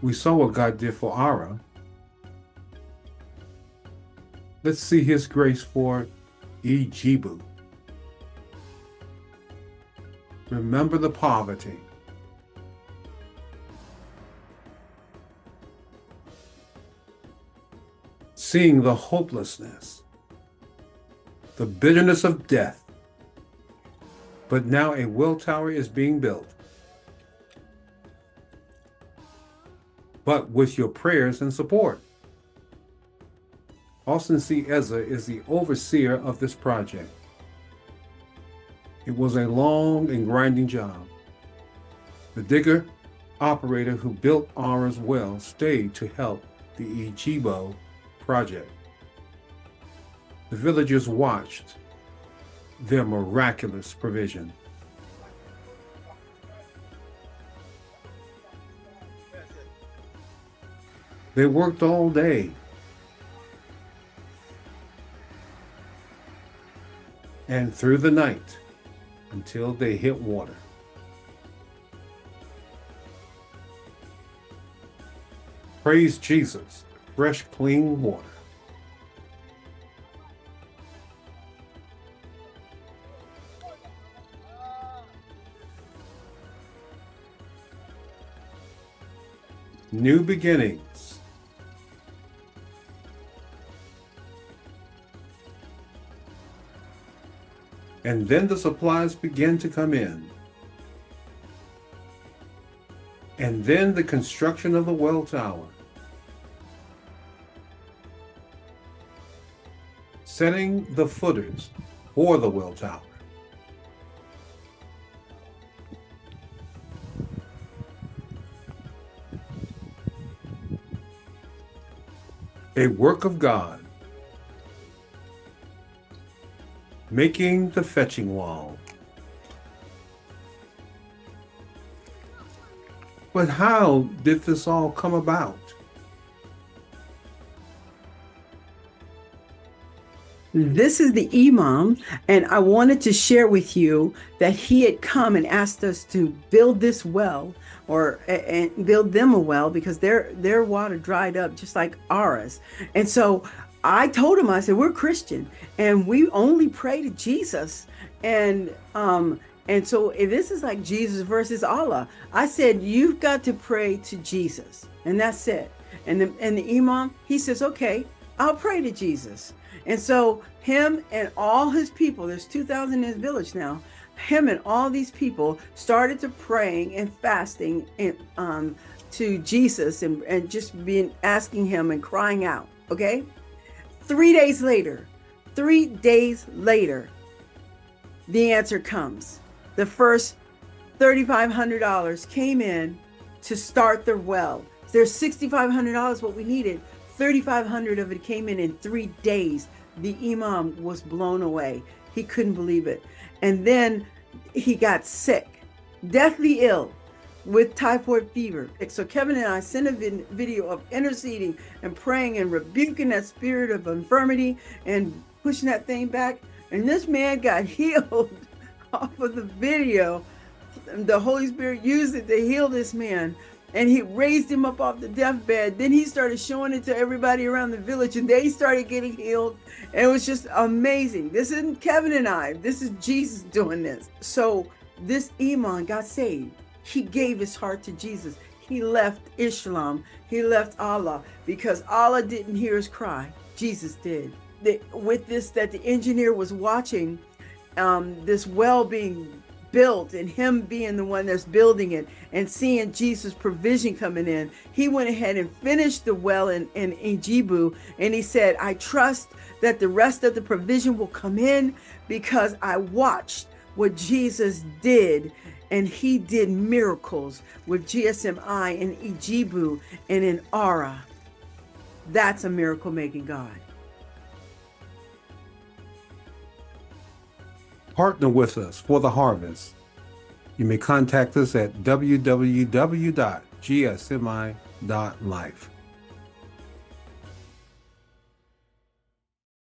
We saw what God did for Ara. Let's see his grace for Ejigbo. Remember the poverty. Seeing the hopelessness, the bitterness of death. But now a well tower is being built. But with your prayers and support. Austin C. Ezra is the overseer of this project. It was a long and grinding job. The digger operator who built Ara's well stayed to help the Ejigbo project. The villagers watched their miraculous provision. They worked all day and through the night until they hit water. Praise Jesus, fresh, clean water. New beginnings. And then the supplies began to come in. And then the construction of the well tower. Setting the footers for the well tower. A work of God. Making the fetching wall. But how did this all come about? This is the imam, and I wanted to share with you that he had come and asked us to build this well, and build them a well, because their water dried up just like ours. And so I told him, I said, we're Christian and we only pray to Jesus. And so if this is like Jesus versus Allah, I said, you've got to pray to Jesus, and that's it. And the imam, he says, okay, I'll pray to Jesus. And so him and all his people, there's 2,000 in his village now, him and all these people started to praying and fasting to Jesus and just asking him and crying out, okay? 3 days later, the answer comes. The first $3,500 came in to start the well. There's $6,500 what we needed. 3,500 of it came in 3 days. The imam was blown away. He couldn't believe it. And then he got sick, deathly ill with typhoid fever. So Kevin and I sent a video of interceding and praying and rebuking that spirit of infirmity and pushing that thing back. And this man got healed off of the video. The Holy Spirit used it to heal this man. And he raised him up off the deathbed. Then he started showing it to everybody around the village, and they started getting healed. And it was just amazing. This isn't Kevin and I. This is Jesus doing this. So this imam got saved. He gave his heart to Jesus. He left Islam. He left Allah because Allah didn't hear his cry. Jesus did. With this, that the engineer was watching this well being built and him being the one that's building it and seeing Jesus' provision coming in, he went ahead and finished the well in Ejigbo, and he said, I trust that the rest of the provision will come in because I watched what Jesus did, and he did miracles with GSMI and Ejigbo and in Ara. That's a miracle making God. Partner with us for the harvest. You may contact us at www.gsmi.life.